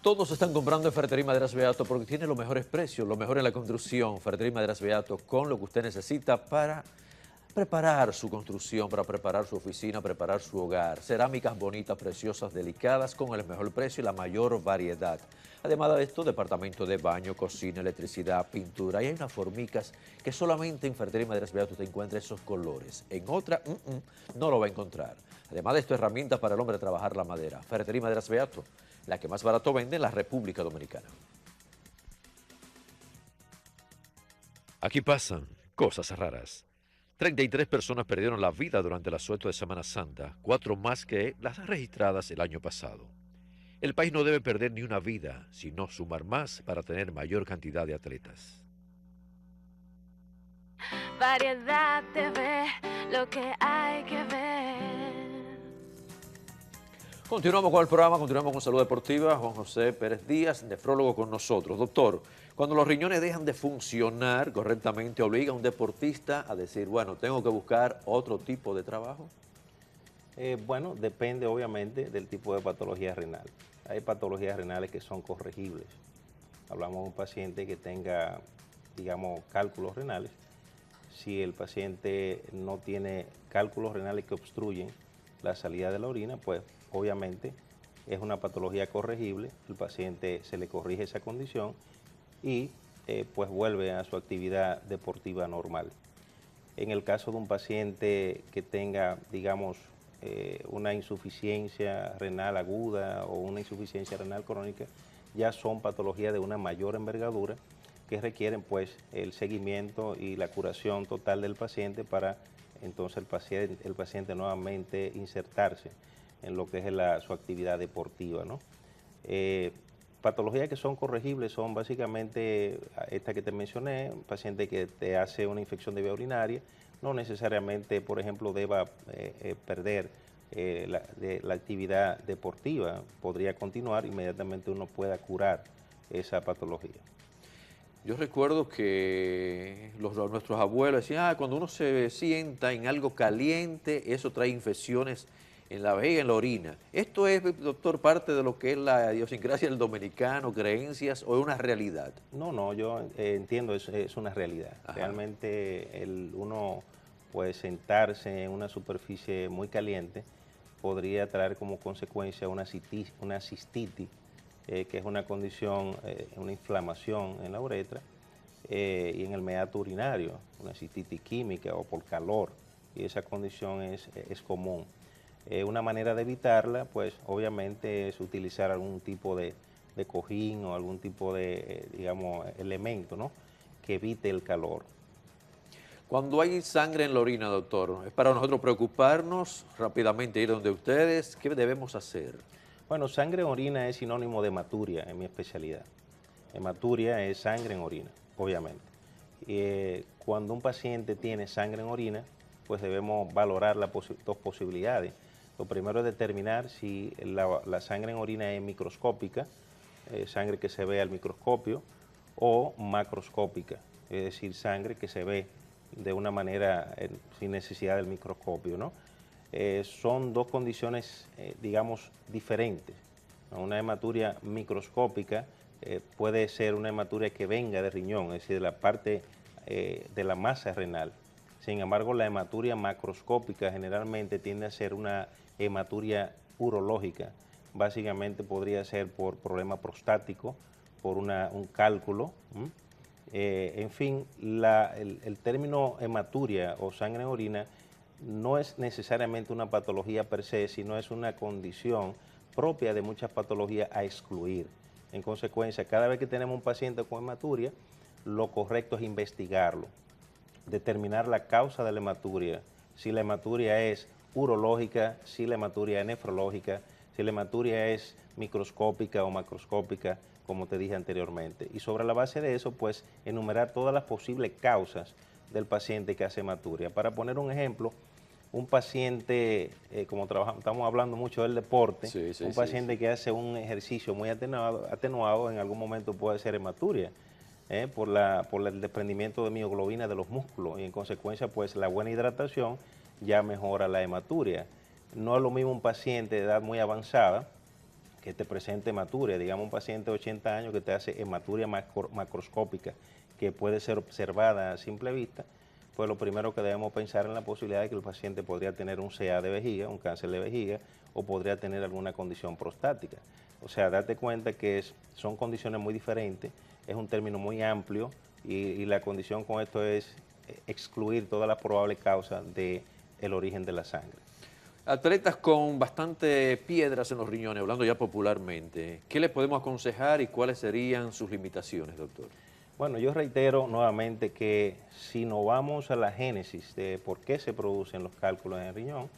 Todos están comprando en Ferretería y Maderas Beato porque tiene los mejores precios, lo mejor en la construcción. Ferretería y Maderas Beato con lo que usted necesita para preparar su construcción, para preparar su oficina, preparar su hogar. Cerámicas bonitas, preciosas, delicadas, con el mejor precio y la mayor variedad. Además de esto, departamento de baño, cocina, electricidad, pintura. Y hay unas formicas que solamente en Ferretería y Maderas Beato usted encuentra esos colores. En otra, no lo va a encontrar. Además de esto, herramientas para el hombre a trabajar la madera. Ferretería y Maderas Beato, la que más barato vende en la República Dominicana. Aquí pasan cosas raras. 33 personas perdieron la vida durante el asueto de Semana Santa, 4 más que las registradas el año pasado. El país no debe perder ni una vida, sino sumar más para tener mayor cantidad de atletas. Variedad TV, lo que hay que ver. Continuamos con el programa, continuamos con Salud Deportiva. Juan José Pérez Díaz, nefrólogo con nosotros. Doctor, cuando los riñones dejan de funcionar correctamente, ¿obliga a un deportista a decir, bueno, tengo que buscar otro tipo de trabajo? Bueno, depende obviamente del tipo de patología renal. Hay patologías renales que son corregibles. Hablamos de un paciente que tenga, digamos, cálculos renales. Si el paciente no tiene cálculos renales que obstruyen la salida de la orina, pues obviamente es una patología corregible. El paciente se le corrige esa condición y pues vuelve a su actividad deportiva normal. En el caso de un paciente que tenga, digamos, una insuficiencia renal aguda o una insuficiencia renal crónica, ya son patologías de una mayor envergadura que requieren pues el seguimiento y la curación total del paciente para entonces el paciente nuevamente insertarse en lo que es su actividad deportiva, ¿no? Patologías que son corregibles son básicamente esta que te mencioné, un paciente que te hace una infección de vía urinaria, no necesariamente, por ejemplo, deba perder la actividad deportiva, podría continuar, inmediatamente uno pueda curar esa patología. Yo recuerdo que nuestros abuelos decían, cuando uno se sienta en algo caliente, eso trae infecciones en la vejiga, en la orina. ¿Esto es, doctor, parte de lo que es la idiosincrasia del dominicano, creencias o es una realidad? No, yo entiendo, es una realidad. Ajá. Realmente uno puede sentarse en una superficie muy caliente, podría traer como consecuencia una cistitis, que es una condición, una inflamación en la uretra y en el meato urinario, una cistitis química o por calor, y esa condición es común. Una manera de evitarla, pues obviamente es utilizar algún tipo de cojín o algún tipo de, digamos, elemento, ¿no?, que evite el calor. Cuando hay sangre en la orina, doctor, es para nosotros preocuparnos, rápidamente ir donde ustedes, ¿qué debemos hacer? Bueno, sangre en orina es sinónimo de hematuria en mi especialidad. Hematuria es sangre en orina, obviamente. Cuando un paciente tiene sangre en orina, pues debemos valorar las dos posibilidades. Lo primero es determinar si la sangre en orina es microscópica, sangre que se ve al microscopio, o macroscópica, es decir, sangre que se ve de una manera sin necesidad del microscopio, ¿no? Son dos condiciones, digamos, diferentes. Una hematuria microscópica puede ser una hematuria que venga del riñón, es decir, de la parte de la masa renal. Sin embargo, la hematuria macroscópica generalmente tiende a ser una hematuria urológica. Básicamente podría ser por problema prostático, por un cálculo. En fin, el término hematuria o sangre en orina no es necesariamente una patología per se, sino es una condición propia de muchas patologías a excluir. En consecuencia, cada vez que tenemos un paciente con hematuria, lo correcto es investigarlo, determinar la causa de la hematuria, si la hematuria es urológica, si la hematuria es nefrológica, si la hematuria es microscópica o macroscópica, como te dije anteriormente. Y sobre la base de eso, pues, enumerar todas las posibles causas del paciente que hace hematuria. Para poner un ejemplo, un paciente, como estamos hablando mucho del deporte, un paciente que hace un ejercicio muy atenuado en algún momento puede ser hematuria, por el desprendimiento de mioglobina de los músculos, y en consecuencia pues la buena hidratación ya mejora la hematuria. No es lo mismo un paciente de edad muy avanzada, que te presente hematuria, digamos un paciente de 80 años que te hace hematuria macroscópica, que puede ser observada a simple vista, pues lo primero que debemos pensar en la posibilidad de que el paciente podría tener un CA de vejiga, un cáncer de vejiga, o podría tener alguna condición prostática. O sea, date cuenta que son condiciones muy diferentes, es un término muy amplio y la condición con esto es excluir todas las probables causas del origen de la sangre. Atletas con bastante piedras en los riñones, hablando ya popularmente, ¿qué les podemos aconsejar y cuáles serían sus limitaciones, doctor? Bueno, yo reitero nuevamente que si no vamos a la génesis de por qué se producen los cálculos en el riñón,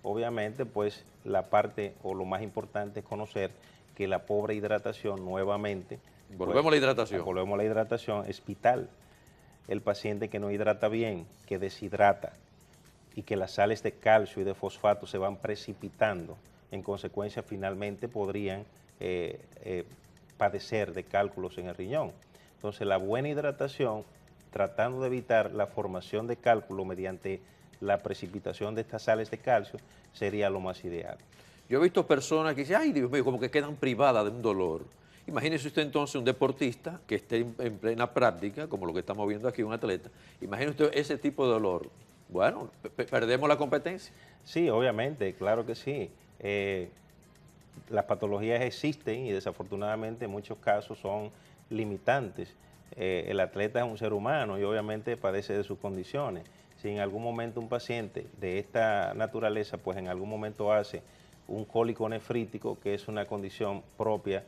obviamente pues la parte o lo más importante es conocer que la pobre hidratación nuevamente... Volvemos a la hidratación. Volvemos a la hidratación, es vital. El paciente que no hidrata bien, que deshidrata y que las sales de calcio y de fosfato se van precipitando, en consecuencia finalmente podrían padecer de cálculos en el riñón. Entonces la buena hidratación, tratando de evitar la formación de cálculo mediante la precipitación de estas sales de calcio, sería lo más ideal. Yo he visto personas que dicen, ay Dios mío, como que quedan privadas de un dolor. Imagínese usted entonces un deportista que esté en plena práctica, como lo que estamos viendo aquí, un atleta. Imagine usted ese tipo de dolor. Bueno, perdemos la competencia. Sí, obviamente, claro que sí. Las patologías existen y desafortunadamente en muchos casos son limitantes. El atleta es un ser humano y obviamente padece de sus condiciones. Si en algún momento un paciente de esta naturaleza, pues en algún momento hace un cólico nefrítico, que es una condición propia,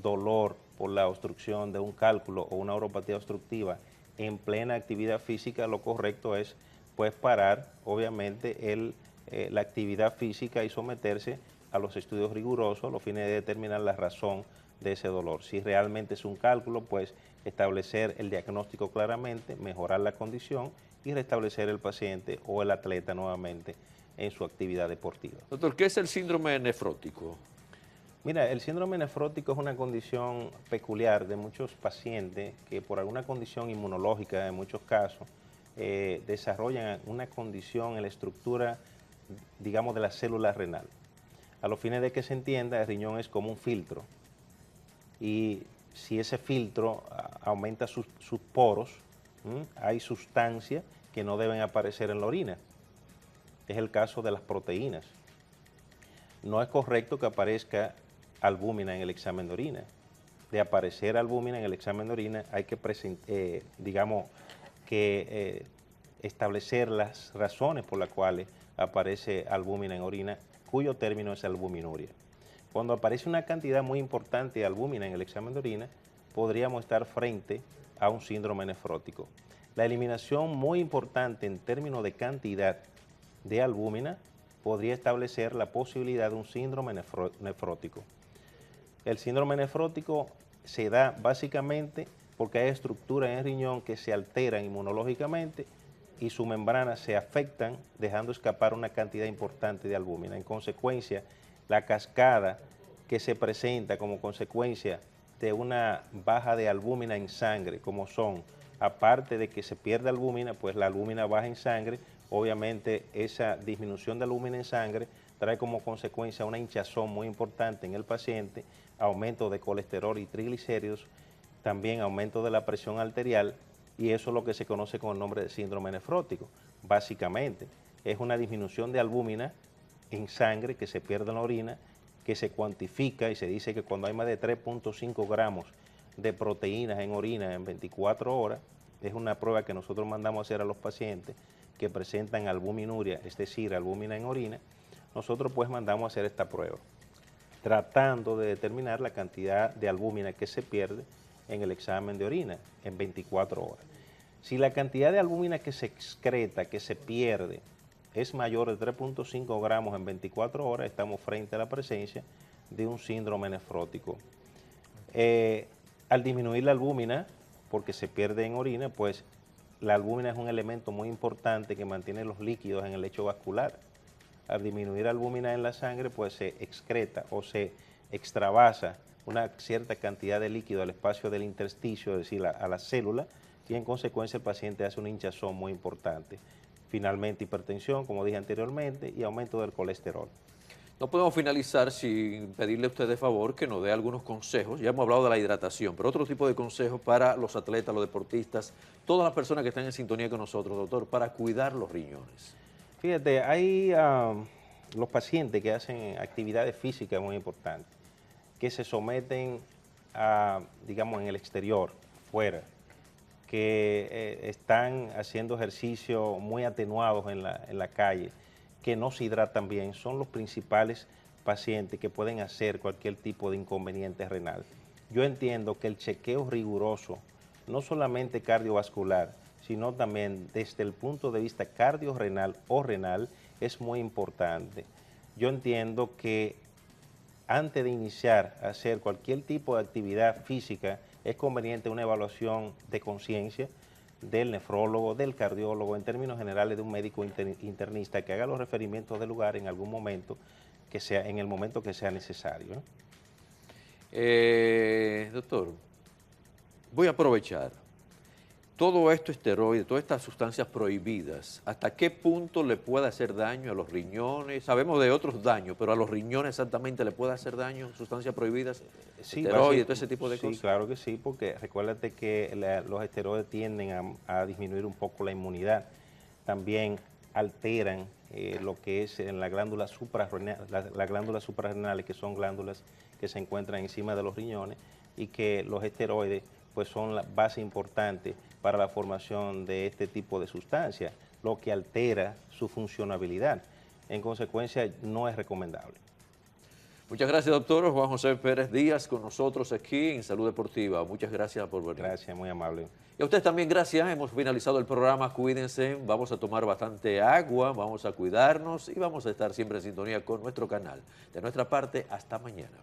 dolor por la obstrucción de un cálculo o una uropatía obstructiva en plena actividad física, lo correcto es pues parar obviamente la actividad física y someterse a los estudios rigurosos a los fines de determinar la razón de ese dolor. Si realmente es un cálculo, pues establecer el diagnóstico claramente, mejorar la condición y restablecer el paciente o el atleta nuevamente en su actividad deportiva. Doctor, ¿qué es el síndrome nefrótico? Mira, el síndrome nefrótico es una condición peculiar de muchos pacientes que por alguna condición inmunológica, en muchos casos, desarrollan una condición en la estructura, digamos, de la célula renal. A los fines de que se entienda, el riñón es como un filtro y si ese filtro aumenta sus poros, hay sustancias que no deben aparecer en la orina. Es el caso de las proteínas. No es correcto que aparezca albúmina en el examen de orina. De aparecer albúmina en el examen de orina hay que, establecer las razones por las cuales aparece albúmina en orina, cuyo término es albuminuria. Cuando aparece una cantidad muy importante de albúmina en el examen de orina, podríamos estar frente a un síndrome nefrótico. La eliminación muy importante en términos de cantidad de albúmina podría establecer la posibilidad de un síndrome nefrótico. El síndrome nefrótico se da básicamente porque hay estructuras en el riñón que se alteran inmunológicamente y sus membranas se afectan, dejando escapar una cantidad importante de albúmina. En consecuencia, la cascada que se presenta como consecuencia de una baja de albúmina en sangre, como son, aparte de que se pierde albúmina, pues la albúmina baja en sangre, obviamente esa disminución de albúmina en sangre trae como consecuencia una hinchazón muy importante en el paciente, aumento de colesterol y triglicéridos, también aumento de la presión arterial, y eso es lo que se conoce con el nombre de síndrome nefrótico. Básicamente es una disminución de albúmina en sangre que se pierde en la orina, que se cuantifica y se dice que cuando hay más de 3.5 gramos de proteínas en orina en 24 horas, es una prueba que nosotros mandamos a hacer a los pacientes que presentan albuminuria, es decir, albúmina en orina. Nosotros pues mandamos a hacer esta prueba, tratando de determinar la cantidad de albúmina que se pierde en el examen de orina en 24 horas. Si la cantidad de albúmina que se excreta, que se pierde, es mayor de 3.5 gramos en 24 horas, estamos frente a la presencia de un síndrome nefrótico. Al disminuir la albúmina, porque se pierde en orina, pues la albúmina es un elemento muy importante que mantiene los líquidos en el lecho vascular. Al disminuir la albúmina en la sangre, pues se excreta o se extravasa una cierta cantidad de líquido al espacio del intersticio, es decir, a la célula, y en consecuencia el paciente hace una hinchazón muy importante. Finalmente hipertensión, como dije anteriormente, y aumento del colesterol. No podemos finalizar sin pedirle a usted de favor que nos dé algunos consejos. Ya hemos hablado de la hidratación, pero otro tipo de consejos para los atletas, los deportistas, todas las personas que están en sintonía con nosotros, doctor, para cuidar los riñones. Fíjate, hay los pacientes que hacen actividades físicas muy importantes, que se someten a, digamos, en el exterior, fuera, que están haciendo ejercicios muy atenuados en la calle, que no se hidratan bien, son los principales pacientes que pueden hacer cualquier tipo de inconveniente renal. Yo entiendo que el chequeo riguroso, no solamente cardiovascular, sino también desde el punto de vista cardiorrenal o renal, es muy importante. Yo entiendo que antes de iniciar a hacer cualquier tipo de actividad física, es conveniente una evaluación de conciencia del nefrólogo, del cardiólogo, en términos generales de un médico internista que haga los referimientos del lugar en algún momento, que sea en el momento que sea necesario, ¿no? Doctor, voy a aprovechar. Todo esto esteroide, todas estas sustancias prohibidas, ¿hasta qué punto le puede hacer daño a los riñones? Sabemos de otros daños, pero a los riñones exactamente le puede hacer daño sustancias prohibidas, Sí, esteroides, todo ese tipo de cosas. Sí, claro que sí, porque recuérdate que los esteroides tienden a disminuir un poco la inmunidad. También alteran lo que es en la glándula suprarrenal, las glándulas suprarrenales, que son glándulas que se encuentran encima de los riñones, y que los esteroides pues son la base importante para la formación de este tipo de sustancias, lo que altera su funcionabilidad. En consecuencia, no es recomendable. Muchas gracias, doctor Juan José Pérez Díaz, con nosotros aquí en Salud Deportiva. Muchas gracias por venir. Gracias, muy amable. Y a ustedes también gracias. Hemos finalizado el programa. Cuídense, vamos a tomar bastante agua, vamos a cuidarnos y vamos a estar siempre en sintonía con nuestro canal. De nuestra parte, hasta mañana.